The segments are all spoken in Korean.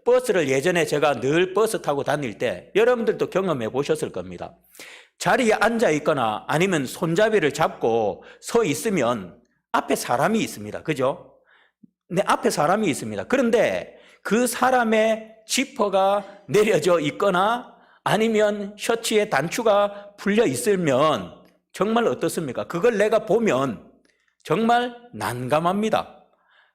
버스를 예전에 제가 늘 버스 타고 다닐 때 여러분들도 경험해 보셨을 겁니다. 자리에 앉아 있거나 아니면 손잡이를 잡고 서 있으면 앞에 사람이 있습니다. 그죠? 내 앞에 사람이 있습니다. 그런데 그 사람의 지퍼가 내려져 있거나 아니면 셔츠의 단추가 풀려 있으면 정말 어떻습니까? 그걸 내가 보면 정말 난감합니다.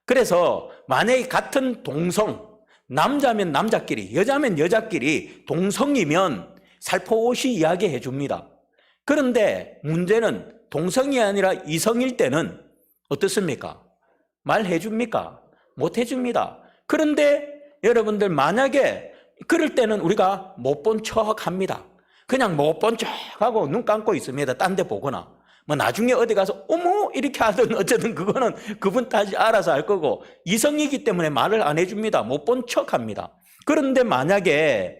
그래서 만약에 같은 동성, 남자면 남자끼리, 여자면 여자끼리 동성이면 살포시 이야기해 줍니다. 그런데 문제는 동성이 아니라 이성일 때는 어떻습니까? 말해 줍니까? 못 해줍니다. 그런데 여러분들 만약에 그럴 때는 우리가 못 본 척 합니다. 그냥 못 본 척 하고 눈 감고 있습니다. 딴 데 보거나. 뭐 나중에 어디 가서 어머 이렇게 하든 어쨌든 그거는 그분 다시 알아서 할 거고, 이성이기 때문에 말을 안 해줍니다. 못 본 척 합니다. 그런데 만약에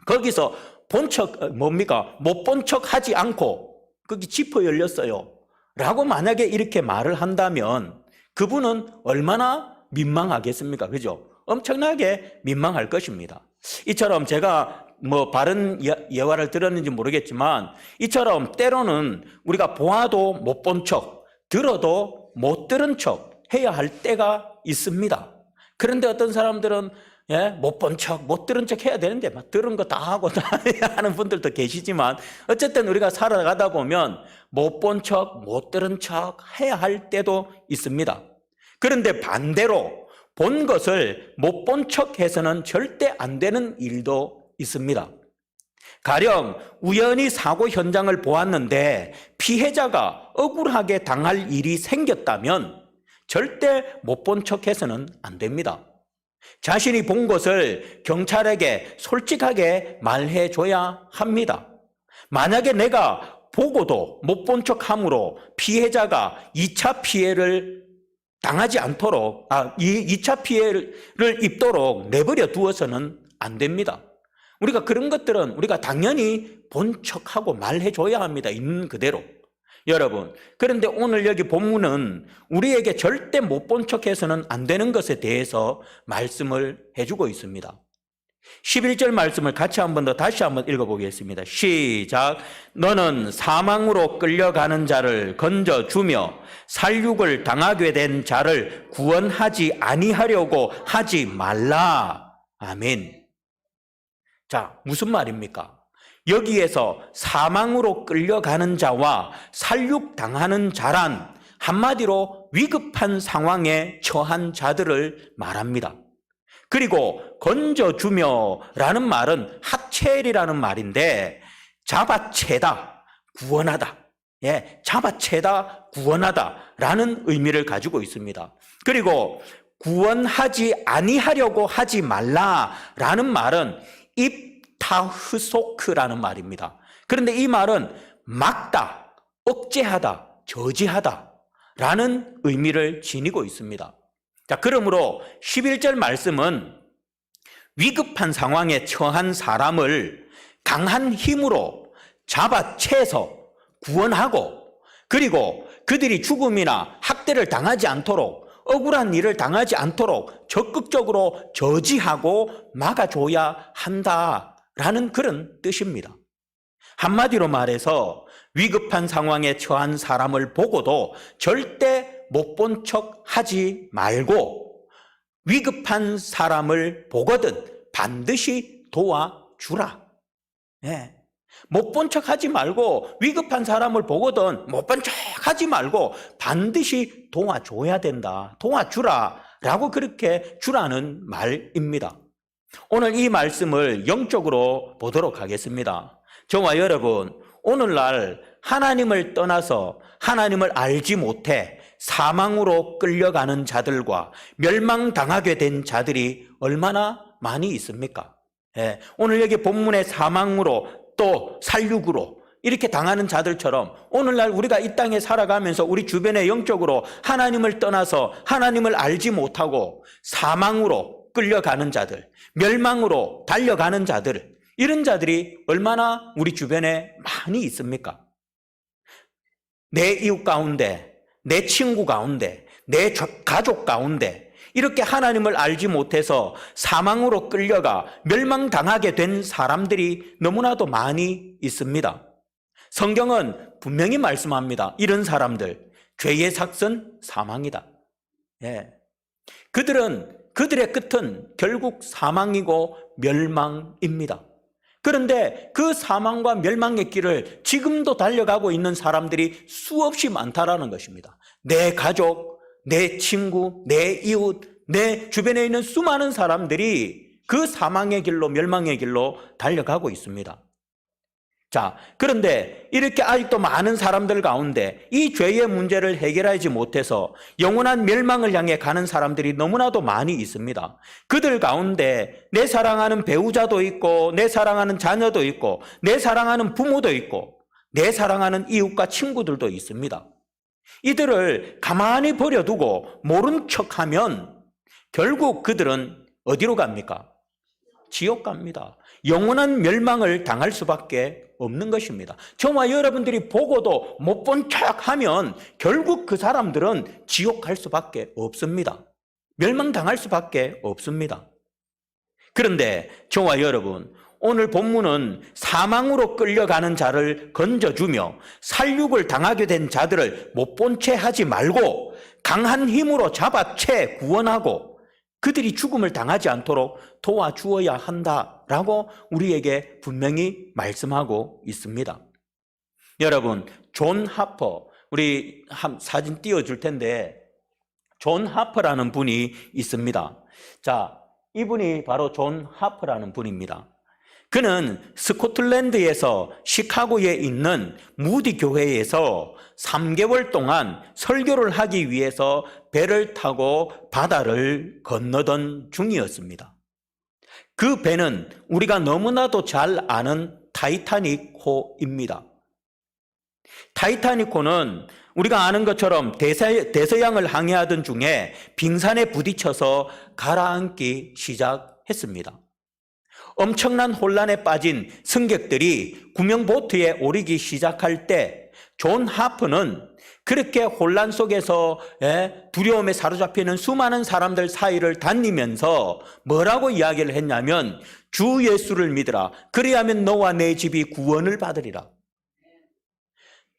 거기서 본 척 뭡니까? 못 본 척 하지 않고 거기 지퍼 열렸어요 라고 만약에 이렇게 말을 한다면 그분은 얼마나 민망하겠습니까? 그죠? 엄청나게 민망할 것입니다. 이처럼 제가 뭐 바른 예화를 들었는지 모르겠지만 이처럼 때로는 우리가 보아도 못 본 척, 들어도 못 들은 척 해야 할 때가 있습니다. 그런데 어떤 사람들은 못 본 척, 못 들은 척 해야 되는데 막 들은 거 다 하고 다 하는 분들도 계시지만 어쨌든 우리가 살아가다 보면 못 본 척, 못 들은 척 해야 할 때도 있습니다. 그런데 반대로 본 것을 못 본 척 해서는 절대 안 되는 일도 있습니다. 가령 우연히 사고 현장을 보았는데 피해자가 억울하게 당할 일이 생겼다면 절대 못 본 척 해서는 안 됩니다. 자신이 본 것을 경찰에게 솔직하게 말해줘야 합니다. 만약에 내가 보고도 못 본 척함으로 피해자가 2차 피해를 당하지 않도록 2차 피해를 입도록 내버려 두어서는 안 됩니다. 우리가 그런 것들은 우리가 당연히 본 척하고 말해줘야 합니다. 있는 그대로. 여러분, 그런데 오늘 여기 본문은 우리에게 절대 못 본 척해서는 안 되는 것에 대해서 말씀을 해주고 있습니다. 11절 말씀을 같이 한 번 더 다시 한번 읽어보겠습니다. 시작. 너는 사망으로 끌려가는 자를 건져주며 살육을 당하게 된 자를 구원하지 아니하려고 하지 말라. 아멘. 자, 무슨 말입니까? 여기에서 사망으로 끌려가는 자와 살육당하는 자란 한마디로 위급한 상황에 처한 자들을 말합니다. 그리고 건져주며 라는 말은 하첼이라는 말인데 잡아채다, 구원하다. 잡아채다, 구원하다 라는 의미를 가지고 있습니다. 그리고 구원하지 아니하려고 하지 말라 라는 말은 입타흐소크라는 말입니다. 그런데 이 말은 막다, 억제하다, 저지하다 라는 의미를 지니고 있습니다. 자, 그러므로 11절 말씀은 위급한 상황에 처한 사람을 강한 힘으로 잡아채서 구원하고, 그리고 그들이 죽음이나 학대를 당하지 않도록, 억울한 일을 당하지 않도록 적극적으로 저지하고 막아줘야 한다라는 그런 뜻입니다. 한마디로 말해서 위급한 상황에 처한 사람을 보고도 절대 못 본 척 하지 말고 위급한 사람을 보거든 반드시 도와주라. 못 본 척 하지 말고 위급한 사람을 보거든 못 본 척 하지 말고 반드시 도와줘야 된다. 도와주라 라고 그렇게 주라는 말입니다. 오늘 이 말씀을 영적으로 보도록 하겠습니다. 저와 여러분, 오늘날 하나님을 떠나서 하나님을 알지 못해 사망으로 끌려가는 자들과 멸망당하게 된 자들이 얼마나 많이 있습니까? 오늘 여기 본문의 사망으로 또 살육으로 이렇게 당하는 자들처럼 오늘날 우리가 이 땅에 살아가면서 우리 주변에 영적으로 하나님을 떠나서 하나님을 알지 못하고 사망으로 끌려가는 자들, 멸망으로 달려가는 자들, 이런 자들이 얼마나 우리 주변에 많이 있습니까? 내 이웃 가운데, 내 친구 가운데, 내 가족 가운데 이렇게 하나님을 알지 못해서 사망으로 끌려가 멸망당하게 된 사람들이 너무나도 많이 있습니다. 성경은 분명히 말씀합니다. 이런 사람들, 죄의 삭은 사망이다. 예. 그들의 끝은 결국 사망이고 멸망입니다. 그런데 그 사망과 멸망의 길을 지금도 달려가고 있는 사람들이 수없이 많다라는 것입니다. 내 가족, 내 친구, 내 이웃, 내 주변에 있는 수많은 사람들이 그 사망의 길로, 멸망의 길로 달려가고 있습니다. 자, 그런데 이렇게 아직도 많은 사람들 가운데 이 죄의 문제를 해결하지 못해서 영원한 멸망을 향해 가는 사람들이 너무나도 많이 있습니다. 그들 가운데 내 사랑하는 배우자도 있고, 내 사랑하는 자녀도 있고, 내 사랑하는 부모도 있고, 내 사랑하는 이웃과 친구들도 있습니다. 이들을 가만히 버려두고 모른 척하면 결국 그들은 어디로 갑니까? 지옥 갑니다. 영원한 멸망을 당할 수밖에 없는 것입니다. 저와 여러분들이 보고도 못 본 척하면 결국 그 사람들은 지옥 갈 수밖에 없습니다. 멸망당할 수밖에 없습니다. 그런데 저와 여러분, 오늘 본문은 사망으로 끌려가는 자를 건져주며 살육을 당하게 된 자들을 못 본 채 하지 말고 강한 힘으로 잡아채 구원하고 그들이 죽음을 당하지 않도록 도와주어야 한다라고 우리에게 분명히 말씀하고 있습니다. 여러분, 존 하퍼, 우리 사진 띄워줄 텐데 존 하퍼라는 분이 있습니다. 자, 이분이 바로 존 하퍼라는 분입니다. 그는 스코틀랜드에서 시카고에 있는 무디 교회에서 3개월 동안 설교를 하기 위해서 배를 타고 바다를 건너던 중이었습니다. 그 배는 우리가 너무나도 잘 아는 타이타닉호입니다. 타이타닉호는 우리가 아는 것처럼 대서양을 항해하던 중에 빙산에 부딪혀서 가라앉기 시작했습니다. 엄청난 혼란에 빠진 승객들이 구명보트에 오르기 시작할 때 존 하프는 그렇게 혼란 속에서 두려움에 사로잡히는 수많은 사람들 사이를 다니면서 뭐라고 이야기를 했냐면 주 예수를 믿으라. 그리하면 너와 내 집이 구원을 받으리라.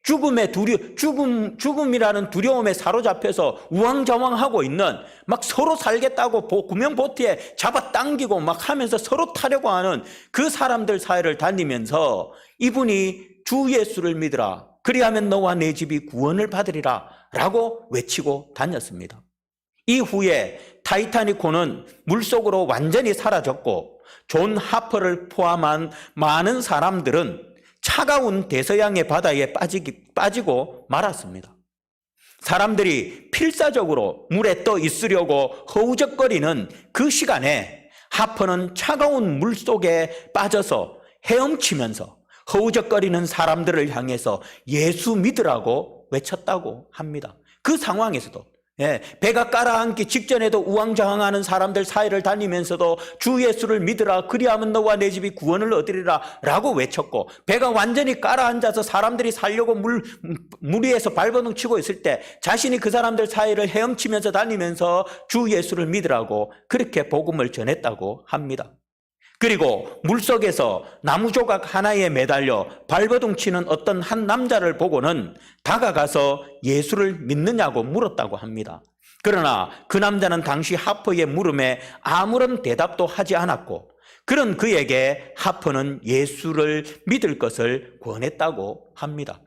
죽음이라는 두려움에 사로잡혀서 우왕좌왕하고 있는 막 서로 살겠다고 구명보트에 잡아당기고 막 하면서 서로 타려고 하는 그 사람들 사이를 다니면서 이분이 주 예수를 믿으라. 그리하면 너와 내 집이 구원을 받으리라 라고 외치고 다녔습니다. 이후에 타이타닉호는 물속으로 완전히 사라졌고 존 하퍼를 포함한 많은 사람들은 차가운 대서양의 바다에 빠지고 말았습니다. 사람들이 필사적으로 물에 떠 있으려고 허우적거리는 그 시간에 하퍼는 차가운 물 속에 빠져서 헤엄치면서 허우적거리는 사람들을 향해서 예수 믿으라고 외쳤다고 합니다. 그 상황에서도 배가 가라앉기 직전에도 우왕좌왕하는 사람들 사이를 다니면서도 주 예수를 믿으라. 그리하면 너와 내 집이 구원을 얻으리라 라고 외쳤고, 배가 완전히 가라앉아서 사람들이 살려고 물 위에서 발버둥 치고 있을 때 자신이 그 사람들 사이를 헤엄치면서 다니면서 주 예수를 믿으라고 그렇게 복음을 전했다고 합니다. 그리고 물속에서 나무 조각 하나에 매달려 발버둥 치는 어떤 한 남자를 보고는 다가가서 예수를 믿느냐고 물었다고 합니다. 그러나 그 남자는 당시 하퍼의 물음에 아무런 대답도 하지 않았고, 그런 그에게 하퍼는 예수를 믿을 것을 권했다고 합니다.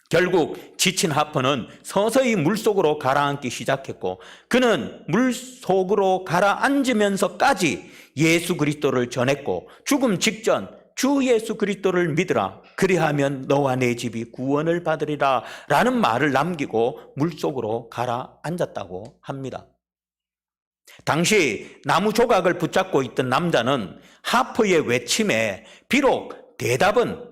결국 지친 하퍼는 서서히 물속으로 가라앉기 시작했고, 그는 물속으로 가라앉으면서까지 예수 그리스도를 전했고, 죽음 직전 주 예수 그리스도를 믿으라. 그리하면 너와 내 집이 구원을 받으리라 라는 말을 남기고 물속으로 가라앉았다고 합니다. 당시 나무 조각을 붙잡고 있던 남자는 하퍼의 외침에 비록 대답은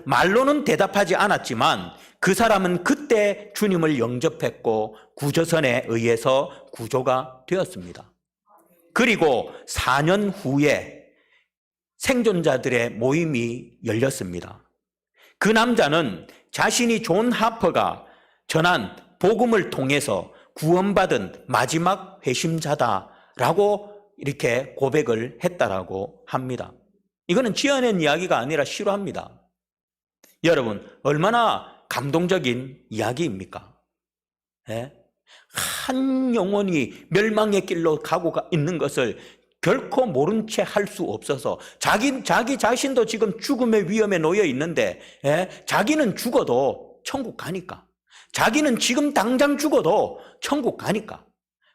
말로는 대답하지 않았지만 그 사람은 그때 주님을 영접했고 구조선에 의해서 구조가 되었습니다. 그리고 4년 후에 생존자들의 모임이 열렸습니다. 그 남자는 자신이 존 하퍼가 전한 복음을 통해서 구원받은 마지막 회심자다라고 이렇게 고백을 했다라고 합니다. 이거는 지어낸 이야기가 아니라 실화입니다. 여러분, 얼마나 감동적인 이야기입니까? 예? 한 영혼이 멸망의 길로 가고 있는 것을 결코 모른 채 할 수 없어서 자기 자신도 지금 죽음의 위험에 놓여 있는데 자기는 죽어도 천국 가니까, 자기는 지금 당장 죽어도 천국 가니까,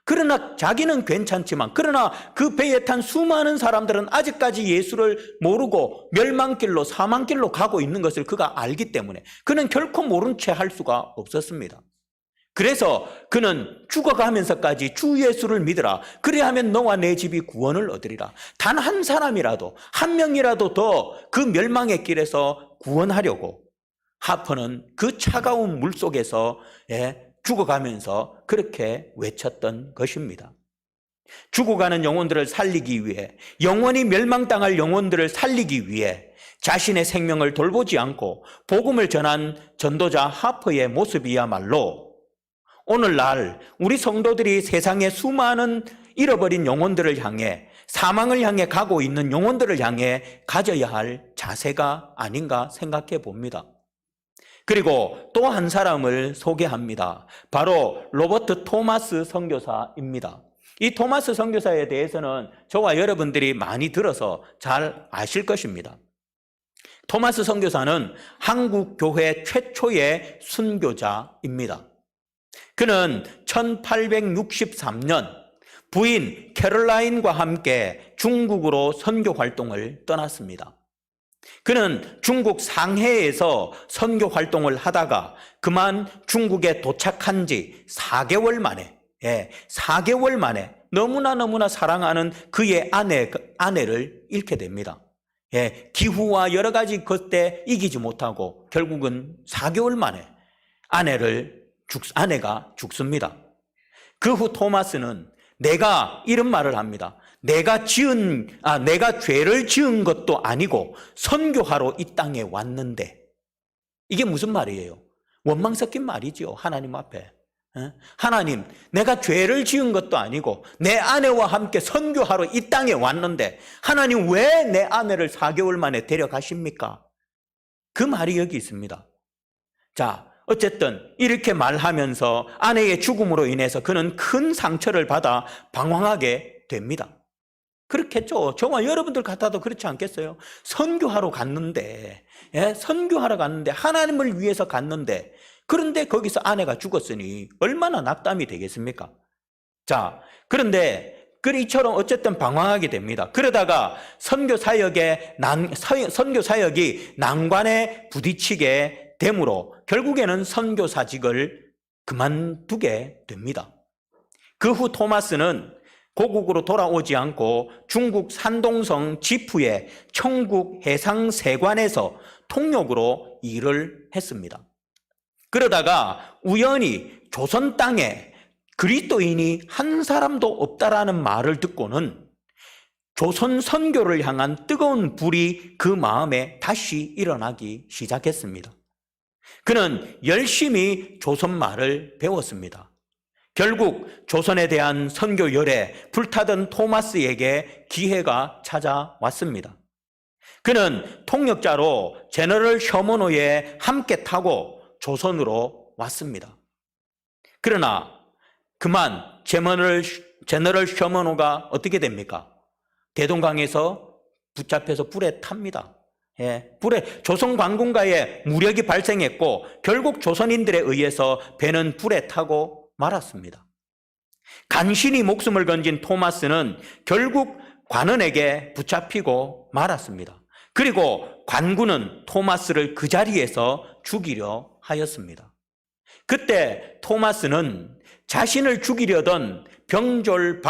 그러나 자기는 괜찮지만 그러나 그 배에 탄 수많은 사람들은 아직까지 예수를 모르고 멸망길로 사망길로 가고 있는 것을 그가 알기 때문에 그는 결코 모른 채 할 수가 없었습니다. 그래서 그는 죽어가면서까지 주 예수를 믿으라. 그리하면 너와 내 집이 구원을 얻으리라. 단 한 사람이라도, 한 명이라도 더 그 멸망의 길에서 구원하려고 하퍼는 그 차가운 물 속에서 죽어가면서 그렇게 외쳤던 것입니다. 죽어가는 영혼들을 살리기 위해, 영원히 멸망당할 영혼들을 살리기 위해 자신의 생명을 돌보지 않고 복음을 전한 전도자 하퍼의 모습이야말로 오늘날 우리 성도들이 세상의 수많은 잃어버린 영혼들을 향해, 사망을 향해 가고 있는 영혼들을 향해 가져야 할 자세가 아닌가 생각해 봅니다. 그리고 또 한 사람을 소개합니다. 바로 로버트 토마스 선교사입니다. 이 토마스 선교사에 대해서는 저와 여러분들이 많이 들어서 잘 아실 것입니다. 토마스 선교사는 한국 교회 최초의 순교자입니다. 그는 1863년 부인 캐롤라인과 함께 중국으로 선교 활동을 떠났습니다. 그는 중국 상해에서 선교 활동을 하다가 그만 중국에 도착한 지 4개월 만에 4개월 만에 너무나 사랑하는 그의 아내를 잃게 됩니다. 기후와 여러 가지 것때 이기지 못하고 결국은 4개월 만에 아내가 죽습니다. 그 후 토마스는 내가 이런 말을 합니다. 내가 죄를 지은 것도 아니고 선교하러 이 땅에 왔는데, 이게 무슨 말이에요? 원망 섞인 말이지요. 하나님 앞에. 하나님, 내가 죄를 지은 것도 아니고 내 아내와 함께 선교하러 이 땅에 왔는데 하나님 왜 내 아내를 4개월 만에 데려가십니까? 그 말이 여기 있습니다. 자, 어쨌든 이렇게 말하면서 아내의 죽음으로 인해서 그는 큰 상처를 받아 방황하게 됩니다. 그렇겠죠. 저와 여러분들 같아도 그렇지 않겠어요? 선교하러 갔는데, 선교하러 갔는데, 하나님을 위해서 갔는데, 그런데 거기서 아내가 죽었으니 얼마나 낙담이 되겠습니까? 자, 그런데 이처럼 어쨌든 방황하게 됩니다. 그러다가 선교 사역이 난관에 부딪히게 되므로 결국에는 선교사직을 그만두게 됩니다. 그 후 토마스는 고국으로 돌아오지 않고 중국 산동성 지푸의 청국 해상세관에서 통역으로 일을 했습니다. 그러다가 우연히 조선 땅에 그리스도인이 한 사람도 없다라는 말을 듣고는 조선 선교를 향한 뜨거운 불이 그 마음에 다시 일어나기 시작했습니다. 그는 열심히 조선말을 배웠습니다. 결국 조선에 대한 선교열에 불타던 토마스에게 기회가 찾아왔습니다. 그는 통역자로 제너럴 셔먼호에 함께 타고 조선으로 왔습니다. 그러나 그만 제너럴 셔먼호가 어떻게 됩니까? 대동강에서 붙잡혀서 불에 탑니다. 조선 관군가에 무력이 발생했고 결국 조선인들에 의해서 배는 불에 타고 말았습니다. 간신히 목숨을 건진 토마스는 결국 관원에게 붙잡히고 말았습니다. 그리고 관군은 토마스를 그 자리에서 죽이려 하였습니다. 그때 토마스는 자신을 죽이려던 병졸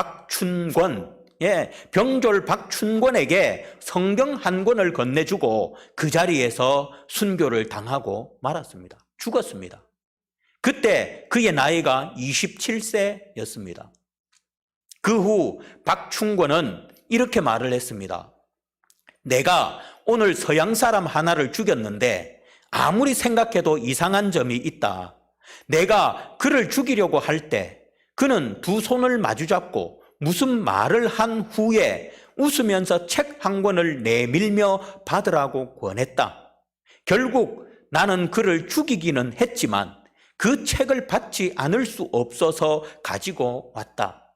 박춘권에게 성경 한 권을 건네주고 그 자리에서 순교를 당하고 말았습니다. 죽었습니다. 그때 그의 나이가 27세였습니다. 그 후 박춘권은 이렇게 말을 했습니다. 내가 오늘 서양 사람 하나를 죽였는데 아무리 생각해도 이상한 점이 있다. 내가 그를 죽이려고 할 때 그는 두 손을 마주잡고 무슨 말을 한 후에 웃으면서 책 한 권을 내밀며 받으라고 권했다. 결국 나는 그를 죽이기는 했지만 그 책을 받지 않을 수 없어서 가지고 왔다.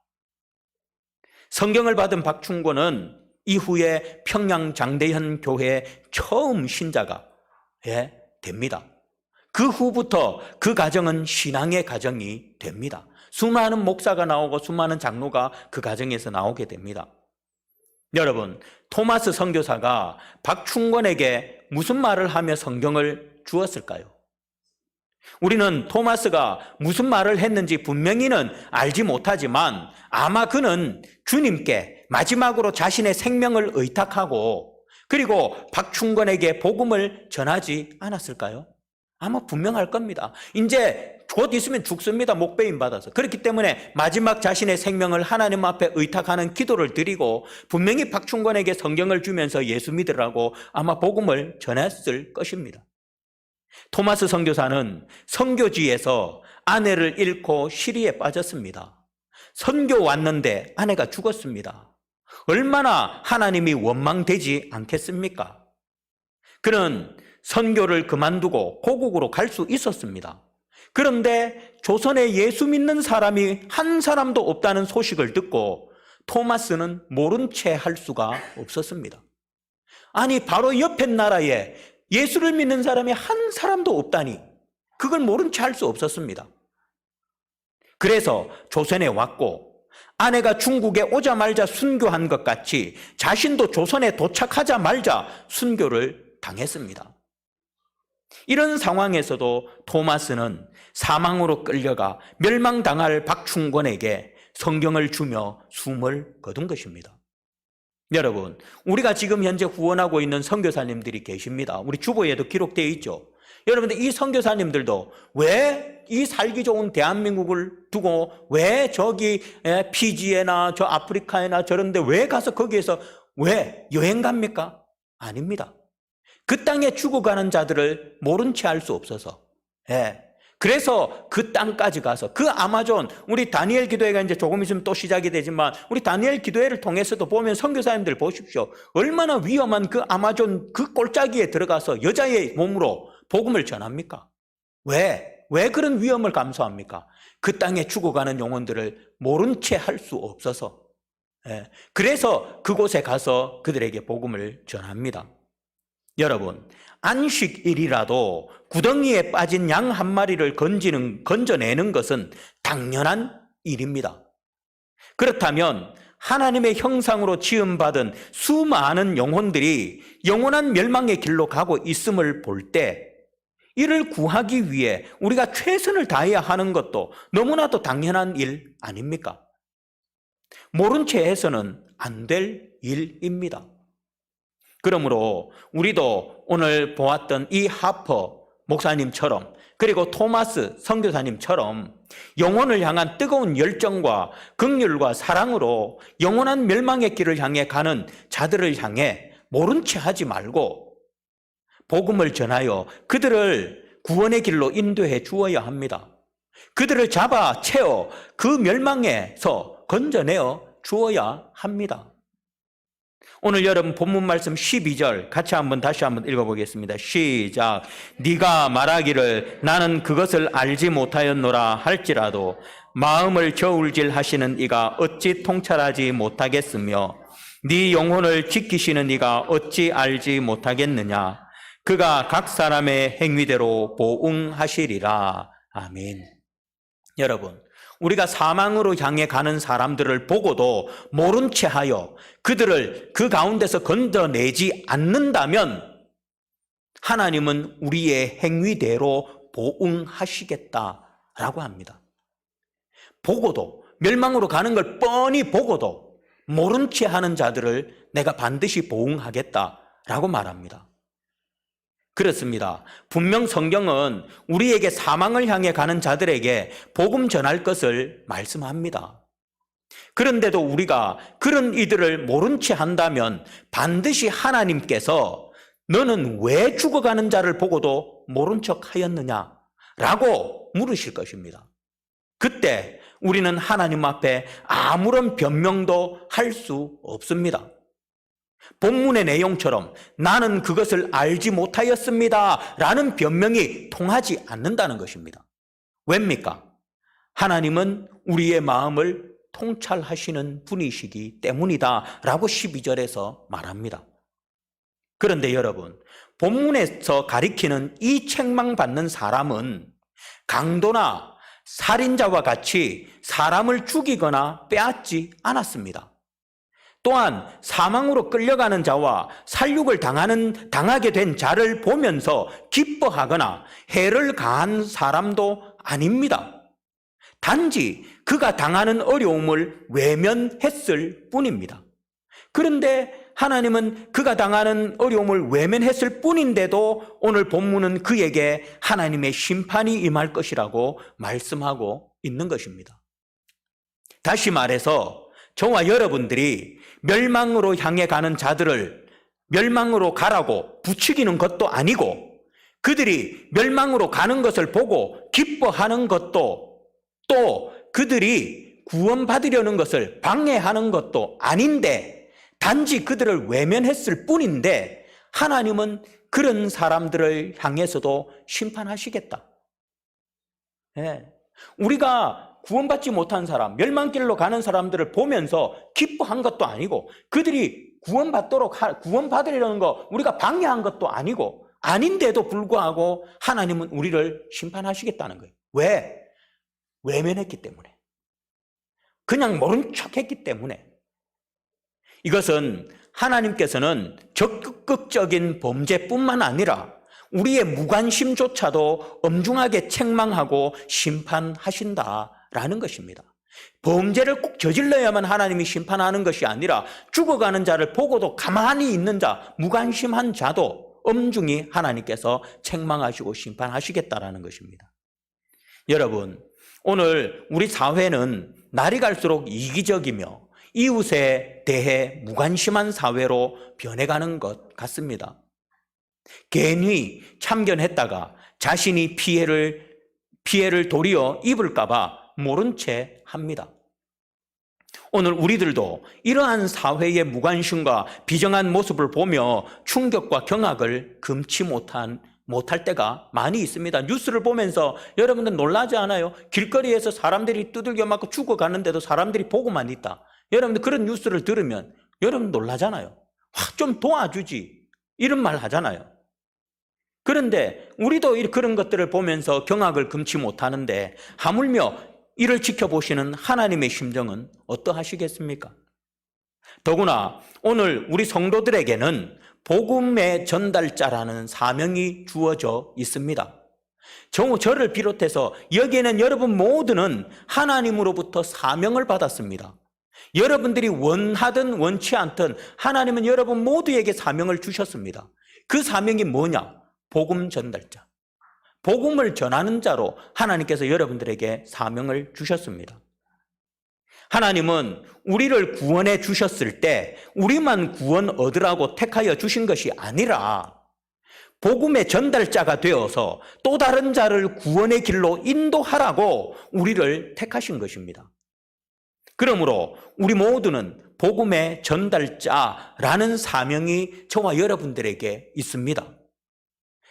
성경을 받은 박충권은 이후에 평양장대현 교회의 처음 신자가 됩니다. 그 후부터 그 가정은 신앙의 가정이 됩니다. 수많은 목사가 나오고 수많은 장로가 그 가정에서 나오게 됩니다. 여러분, 토마스 선교사가 박충권에게 무슨 말을 하며 성경을 주었을까요? 우리는 토마스가 무슨 말을 했는지 분명히는 알지 못하지만 아마 그는 주님께 마지막으로 자신의 생명을 의탁하고 그리고 박충권에게 복음을 전하지 않았을까요? 아마 분명할 겁니다. 이제 곧 있으면 죽습니다. 목배임 받아서. 그렇기 때문에 마지막 자신의 생명을 하나님 앞에 의탁하는 기도를 드리고 분명히 박충권에게 성경을 주면서 예수 믿으라고 아마 복음을 전했을 것입니다. 토마스 선교사는 선교지에서 아내를 잃고 시리에 빠졌습니다. 선교 왔는데 아내가 죽었습니다. 얼마나 하나님이 원망되지 않겠습니까? 그는 선교를 그만두고 고국으로 갈 수 있었습니다. 그런데 조선에 예수 믿는 사람이 한 사람도 없다는 소식을 듣고 토마스는 모른 채 할 수가 없었습니다. 아니, 바로 옆에 나라에 예수를 믿는 사람이 한 사람도 없다니 그걸 모른 채 할 수 없었습니다. 그래서 조선에 왔고 아내가 중국에 오자마자 순교한 것 같이 자신도 조선에 도착하자마자 순교를 당했습니다. 이런 상황에서도 토마스는 사망으로 끌려가 멸망당할 박충권에게 성경을 주며 숨을 거둔 것입니다. 여러분, 우리가 지금 현재 후원하고 있는 선교사님들이 계십니다. 우리 주보에도 기록되어 있죠. 여러분들, 이 선교사님들도 왜 이 살기 좋은 대한민국을 두고 왜 저기 피지에나 저 아프리카에나 저런데 왜 가서 거기에서 왜 여행 갑니까? 아닙니다. 그 땅에 죽어가는 자들을 모른 채 할 수 없어서 그래서 그 땅까지 가서 그 아마존, 우리 다니엘 기도회가 이제 조금 있으면 또 시작이 되지만 우리 다니엘 기도회를 통해서도 보면 선교사님들 보십시오. 얼마나 위험한 그 아마존 그 골짜기에 들어가서 여자의 몸으로 복음을 전합니까? 왜 그런 위험을 감수합니까? 그 땅에 죽어가는 영혼들을 모른 채 할 수 없어서 그래서 그곳에 가서 그들에게 복음을 전합니다. 여러분, 안식일이라도 구덩이에 빠진 양 한 마리를 건져내는 것은 당연한 일입니다. 그렇다면 하나님의 형상으로 지음받은 수많은 영혼들이 영원한 멸망의 길로 가고 있음을 볼 때 이를 구하기 위해 우리가 최선을 다해야 하는 것도 너무나도 당연한 일 아닙니까? 모른 채 해서는 안 될 일입니다. 그러므로 우리도 오늘 보았던 이 하퍼 목사님처럼 그리고 토마스 선교사님처럼 영혼을 향한 뜨거운 열정과 긍휼과 사랑으로 영원한 멸망의 길을 향해 가는 자들을 향해 모른 채 하지 말고 복음을 전하여 그들을 구원의 길로 인도해 주어야 합니다. 그들을 잡아 채워 그 멸망에서 건져내어 주어야 합니다. 오늘 여러분 본문 말씀 12절 같이 다시 한번 읽어보겠습니다. 시작. 네가 말하기를 나는 그것을 알지 못하였노라 할지라도 마음을 저울질하시는 이가 어찌 통찰하지 못하겠으며 네 영혼을 지키시는 이가 어찌 알지 못하겠느냐. 그가 각 사람의 행위대로 보응하시리라. 아멘. 여러분, 우리가 사망으로 향해 가는 사람들을 보고도 모른 채 하여 그들을 그 가운데서 건져내지 않는다면 하나님은 우리의 행위대로 보응하시겠다라고 합니다. 보고도, 멸망으로 가는 걸 뻔히 보고도 모른 채 하는 자들을 내가 반드시 보응하겠다라고 말합니다. 그렇습니다. 분명 성경은 우리에게 사망을 향해 가는 자들에게 복음 전할 것을 말씀합니다. 그런데도 우리가 그런 이들을 모른 채 한다면 반드시 하나님께서 너는 왜 죽어가는 자를 보고도 모른 척 하였느냐? 라고 물으실 것입니다. 그때 우리는 하나님 앞에 아무런 변명도 할 수 없습니다. 본문의 내용처럼 나는 그것을 알지 못하였습니다 라는 변명이 통하지 않는다는 것입니다. 왜입니까? 하나님은 우리의 마음을 통찰하시는 분이시기 때문이다 라고 12절에서 말합니다. 그런데 여러분, 본문에서 가리키는 이 책망받는 사람은 강도나 살인자와 같이 사람을 죽이거나 빼앗지 않았습니다. 또한 사망으로 끌려가는 자와 살육을 당하게 된 자를 보면서 기뻐하거나 해를 가한 사람도 아닙니다. 단지 그가 당하는 어려움을 외면했을 뿐입니다. 그런데 하나님은 그가 당하는 어려움을 외면했을 뿐인데도 오늘 본문은 그에게 하나님의 심판이 임할 것이라고 말씀하고 있는 것입니다. 다시 말해서 저와 여러분들이 멸망으로 향해 가는 자들을 멸망으로 가라고 부추기는 것도 아니고 그들이 멸망으로 가는 것을 보고 기뻐하는 것도 또 그들이 구원받으려는 것을 방해하는 것도 아닌데 단지 그들을 외면했을 뿐인데 하나님은 그런 사람들을 향해서도 심판하시겠다. 네. 우리가 구원받지 못한 사람, 멸망길로 가는 사람들을 보면서 기뻐한 것도 아니고 그들이 구원받으려는 거 우리가 방해한 것도 아니고 아닌데도 불구하고 하나님은 우리를 심판하시겠다는 거예요. 왜? 외면했기 때문에. 그냥 모른 척했기 때문에. 이것은 하나님께서는 적극적인 범죄뿐만 아니라 우리의 무관심조차도 엄중하게 책망하고 심판하신다라는 것입니다. 범죄를 꼭 저질러야만 하나님이 심판하는 것이 아니라 죽어가는 자를 보고도 가만히 있는 자, 무관심한 자도 엄중히 하나님께서 책망하시고 심판하시겠다라는 것입니다. 여러분, 오늘 우리 사회는 날이 갈수록 이기적이며 이웃에 대해 무관심한 사회로 변해가는 것 같습니다. 괜히 참견했다가 자신이 피해를 도리어 입을까봐 모른 채 합니다. 오늘 우리들도 이러한 사회의 무관심과 비정한 모습을 보며 충격과 경악을 금치 못할 때가 많이 있습니다. 뉴스를 보면서 여러분들 놀라지 않아요? 길거리에서 사람들이 두들겨 맞고 죽어가는데도 사람들이 보고만 있다. 여러분들 그런 뉴스를 들으면 여러분 놀라잖아요. 좀 도와주지 이런 말 하잖아요. 그런데 우리도 그런 것들을 보면서 경악을 금치 못하는데 하물며 이를 지켜보시는 하나님의 심정은 어떠하시겠습니까? 더구나 오늘 우리 성도들에게는 복음의 전달자라는 사명이 주어져 있습니다. 저를 비롯해서 여기에는 여러분 모두는 하나님으로부터 사명을 받았습니다. 여러분들이 원하든 원치 않든 하나님은 여러분 모두에게 사명을 주셨습니다. 그 사명이 뭐냐? 복음 전달자. 복음을 전하는 자로 하나님께서 여러분들에게 사명을 주셨습니다. 하나님은 우리를 구원해 주셨을 때 우리만 구원 얻으라고 택하여 주신 것이 아니라 복음의 전달자가 되어서 또 다른 자를 구원의 길로 인도하라고 우리를 택하신 것입니다. 그러므로 우리 모두는 복음의 전달자라는 사명이 저와 여러분들에게 있습니다.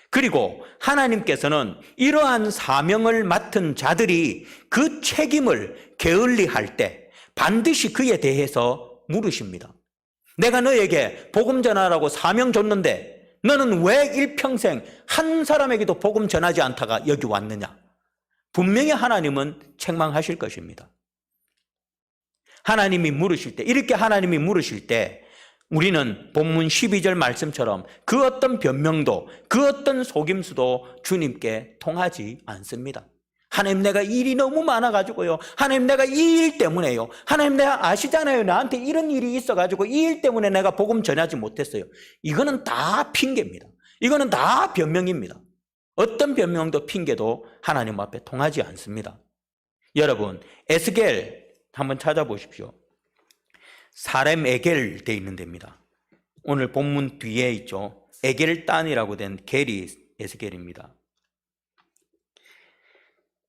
그리고 하나님께서는 이러한 사명을 맡은 자들이 그 책임을 게을리할 때 반드시 그에 대해서 물으십니다. 내가 너에게 복음 전하라고 사명 줬는데 너는 왜 일평생 한 사람에게도 복음 전하지 않다가 여기 왔느냐? 분명히 하나님은 책망하실 것입니다. 하나님이 물으실 때, 이렇게 하나님이 물으실 때 우리는 본문 12절 말씀처럼 그 어떤 변명도 그 어떤 속임수도 주님께 통하지 않습니다. 하나님 내가 일이 너무 많아가지고요. 하나님 내가 이 일 때문에요. 하나님 내가 아시잖아요. 나한테 이런 일이 있어가지고 이 일 때문에 내가 복음 전하지 못했어요. 이거는 다 핑계입니다. 이거는 다 변명입니다. 어떤 변명도 핑계도 하나님 앞에 통하지 않습니다. 여러분 에스겔 한번 찾아보십시오. 사렘 에겔 돼 있는 데입니다. 오늘 본문 뒤에 있죠. 에겔단이라고 된 겔이 에스겔입니다.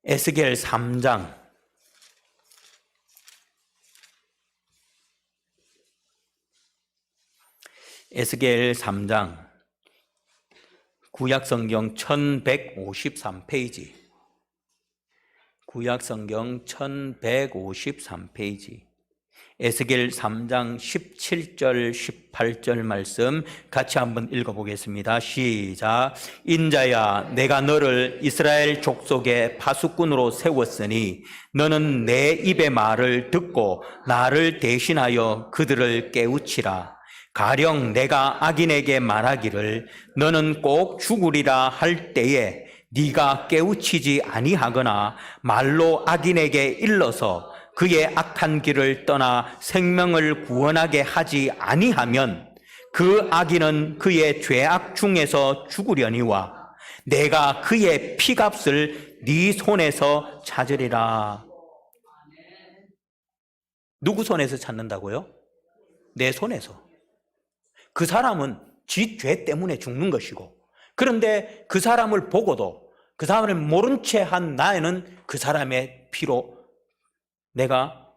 에스겔 3장 에스겔 3장 구약성경 1153페이지, 구약성경 1153페이지, 에스겔 3장 17절 18절 말씀 같이 한번 읽어보겠습니다. 시작. 인자야, 내가 너를 이스라엘 족속의 파수꾼으로 세웠으니 너는 내 입의 말을 듣고 나를 대신하여 그들을 깨우치라. 가령 내가 악인에게 말하기를 너는 꼭 죽으리라 할 때에 네가 깨우치지 아니하거나 말로 악인에게 일러서 그의 악한 길을 떠나 생명을 구원하게 하지 아니하면 그 악인은 그의 죄악 중에서 죽으려니와 내가 그의 피값을 네 손에서 찾으리라. 누구 손에서 찾는다고요? 내 손에서. 그 사람은 지 죄 때문에 죽는 것이고, 그런데 그 사람을 보고도 그 사람을 모른 채 한 나에는 그 사람의 피로 내가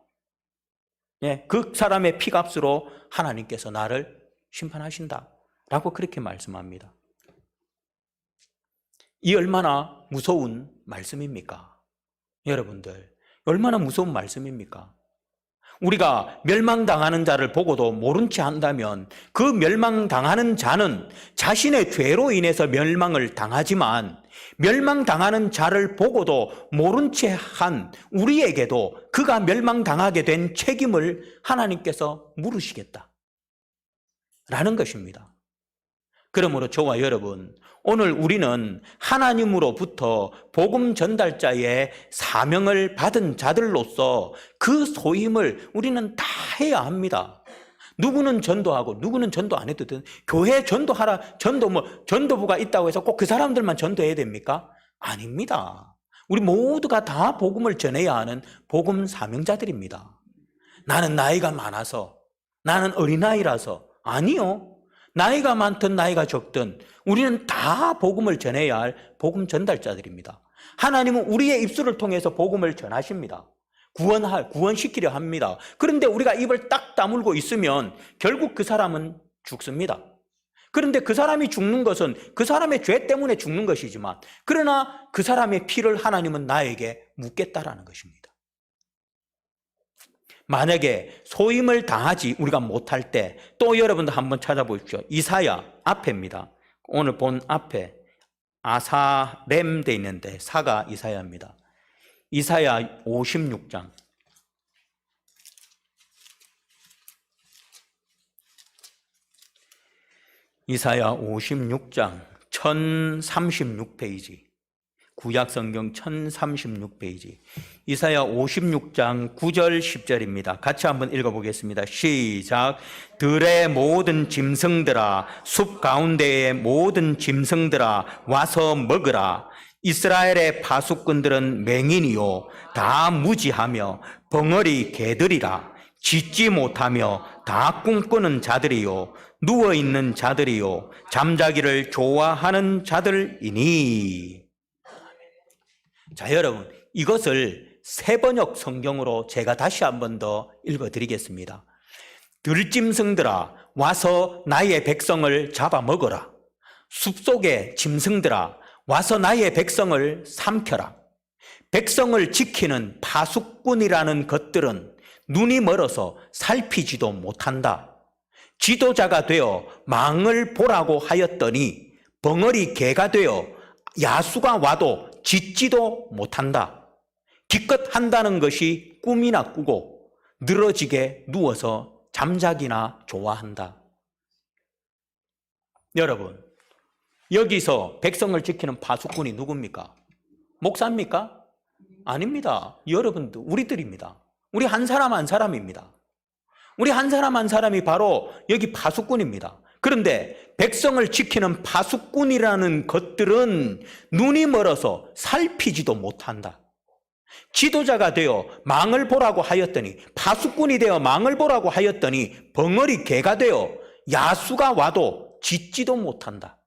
그 사람의 피값으로 하나님께서 나를 심판하신다 라고 그렇게 말씀합니다. 이 얼마나 무서운 말씀입니까? 여러분들, 얼마나 무서운 말씀입니까? 우리가 멸망당하는 자를 보고도 모른 채 한다면 그 멸망당하는 자는 자신의 죄로 인해서 멸망을 당하지만 멸망당하는 자를 보고도 모른 채 한 우리에게도 그가 멸망당하게 된 책임을 하나님께서 물으시겠다 라는 것입니다. 그러므로 저와 여러분, 오늘 우리는 하나님으로부터 복음 전달자의 사명을 받은 자들로서 그 소임을 우리는 다 해야 합니다. 누구는 전도하고 누구는 전도 안 해도 되는, 교회 전도하라, 전도부가 있다고 해서 꼭 그 사람들만 전도해야 됩니까? 아닙니다. 우리 모두가 다 복음을 전해야 하는 복음 사명자들입니다. 나는 나이가 많아서, 나는 어린아이라서. 아니요. 나이가 많든 나이가 적든 우리는 다 복음을 전해야 할 복음 전달자들입니다. 하나님은 우리의 입술을 통해서 복음을 전하십니다. 구원시키려 합니다. 그런데 우리가 입을 딱 다물고 있으면 결국 그 사람은 죽습니다. 그런데 그 사람이 죽는 것은 그 사람의 죄 때문에 죽는 것이지만, 그러나 그 사람의 피를 하나님은 나에게 묻겠다라는 것입니다. 만약에 소임을 다하지 우리가 못할 때, 또 여러분들 한번 찾아보십시오. 이사야 앞에입니다. 오늘 본 앞에 아사렘 돼 있는데 사가 이사야입니다. 이사야 56장. 이사야 56장 1036페이지. 구약성경 1036페이지. 이사야 56장 9절 10절입니다. 같이 한번 읽어보겠습니다. 시작. 들의 모든 짐승들아, 숲 가운데의 모든 짐승들아, 와서 먹으라. 이스라엘의 파수꾼들은 맹인이요 다 무지하며 벙어리 개들이라. 짖지 못하며 다 꿈꾸는 자들이요 누워있는 자들이요 잠자기를 좋아하는 자들이니. 자, 여러분, 이것을 세번역 성경으로 제가 다시 한 번 더 읽어드리겠습니다. 들짐승들아, 와서 나의 백성을 잡아먹어라. 숲속의 짐승들아, 와서 나의 백성을 삼켜라. 백성을 지키는 파수꾼이라는 것들은 눈이 멀어서 살피지도 못한다. 지도자가 되어 망을 보라고 하였더니 벙어리 개가 되어 야수가 와도 짖지도 못한다. 기껏 한다는 것이 꿈이나 꾸고 늘어지게 누워서 잠자기나 좋아한다. 여러분, 여기서 백성을 지키는 파수꾼이 누굽니까? 목사입니까? 아닙니다. 여러분들, 우리들입니다. 우리 한 사람 한 사람입니다. 우리 한 사람 한 사람이 바로 여기 파수꾼입니다. 그런데 백성을 지키는 파수꾼이라는 것들은 눈이 멀어서 살피지도 못한다. 지도자가 되어 망을 보라고 하였더니, 파수꾼이 되어 망을 보라고 하였더니 벙어리 개가 되어 야수가 와도 짖지도 못한다.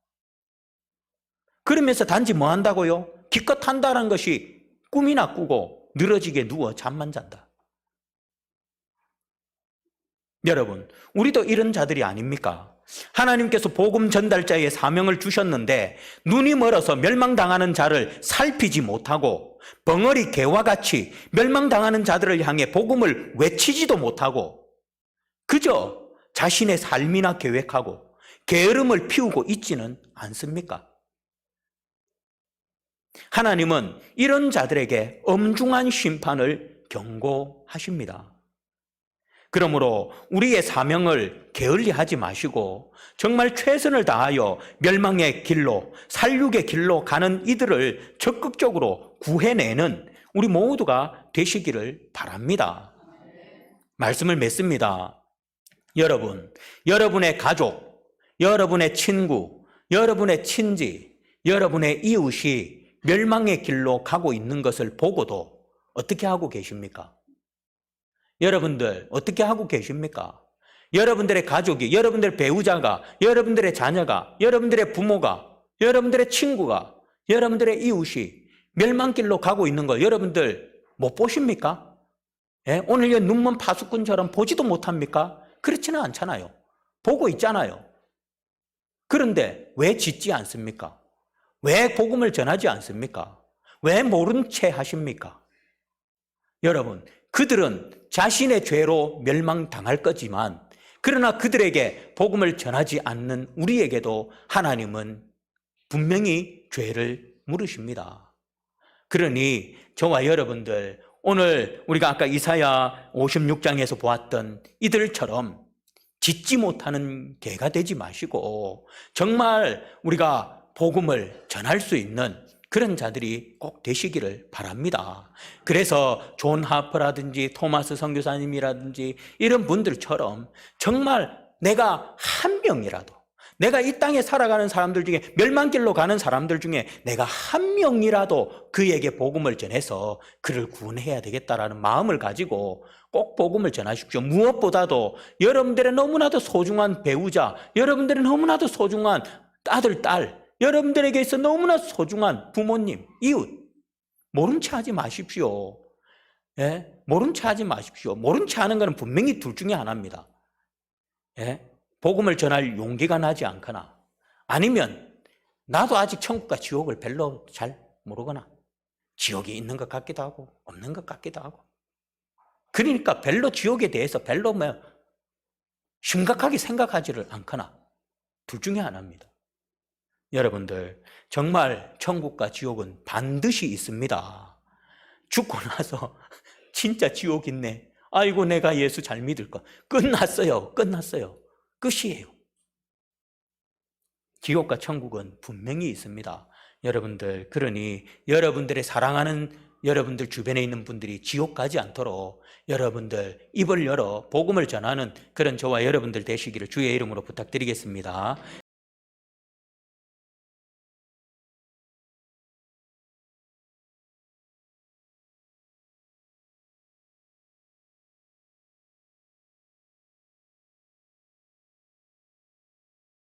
그러면서 단지 뭐 한다고요? 기껏 한다는 것이 꿈이나 꾸고 늘어지게 누워 잠만 잔다. 여러분, 우리도 이런 자들이 아닙니까? 하나님께서 복음 전달자의 사명을 주셨는데 눈이 멀어서 멸망당하는 자를 살피지 못하고 벙어리 개와 같이 멸망당하는 자들을 향해 복음을 외치지도 못하고 그저 자신의 삶이나 계획하고 게으름을 피우고 있지는 않습니까? 하나님은 이런 자들에게 엄중한 심판을 경고하십니다. 그러므로 우리의 사명을 게을리하지 마시고 정말 최선을 다하여 멸망의 길로, 살육의 길로 가는 이들을 적극적으로 구해내는 우리 모두가 되시기를 바랍니다. 말씀을 맺습니다. 여러분, 여러분의 가족, 여러분의 친구, 여러분의 친지, 여러분의 이웃이 멸망의 길로 가고 있는 것을 보고도 어떻게 하고 계십니까? 여러분들 어떻게 하고 계십니까? 여러분들의 가족이, 여러분들의 배우자가, 여러분들의 자녀가, 여러분들의 부모가, 여러분들의 친구가, 여러분들의 이웃이 멸망길로 가고 있는 거 여러분들 못 보십니까? 예? 오늘 이 눈먼 파수꾼처럼 보지도 못합니까? 그렇지는 않잖아요. 보고 있잖아요. 그런데 왜 짓지 않습니까? 왜 복음을 전하지 않습니까? 왜 모른 채 하십니까? 여러분, 그들은 자신의 죄로 멸망당할 거지만 그러나 그들에게 복음을 전하지 않는 우리에게도 하나님은 분명히 죄를 물으십니다. 그러니 저와 여러분들 오늘 우리가 아까 이사야 56장에서 보았던 이들처럼 짓지 못하는 개가 되지 마시고 정말 우리가 복음을 전할 수 있는 그런 자들이 꼭 되시기를 바랍니다. 그래서 존 하퍼라든지 토마스 선교사님이라든지 이런 분들처럼 정말 내가 한 명이라도 내가 이 땅에 살아가는 사람들 중에 멸망길로 가는 사람들 중에 내가 한 명이라도 그에게 복음을 전해서 그를 구원해야 되겠다라는 마음을 가지고 꼭 복음을 전하십시오. 무엇보다도 여러분들의 너무나도 소중한 배우자, 여러분들의 너무나도 소중한 아들, 딸, 여러분들에게 있어 너무나 소중한 부모님, 이웃 모른 체 하지 마십시오. 예? 모른 체 하지 마십시오. 모른 체 하는 것은 분명히 둘 중에 하나입니다. 예? 복음을 전할 용기가 나지 않거나 아니면 나도 아직 천국과 지옥을 별로 잘 모르거나 지옥이 있는 것 같기도 하고 없는 것 같기도 하고 그러니까 별로 지옥에 대해서 별로 심각하게 생각하지를 않거나 둘 중에 하나입니다. 여러분들 정말 천국과 지옥은 반드시 있습니다. 죽고 나서 진짜 지옥 있네. 아이고 내가 예수 잘 믿을 거. 끝났어요. 끝났어요. 끝이에요. 지옥과 천국은 분명히 있습니다. 여러분들 그러니 여러분들의 사랑하는 여러분들 주변에 있는 분들이 지옥 가지 않도록 여러분들 입을 열어 복음을 전하는 그런 저와 여러분들 되시기를 주의 이름으로 부탁드리겠습니다.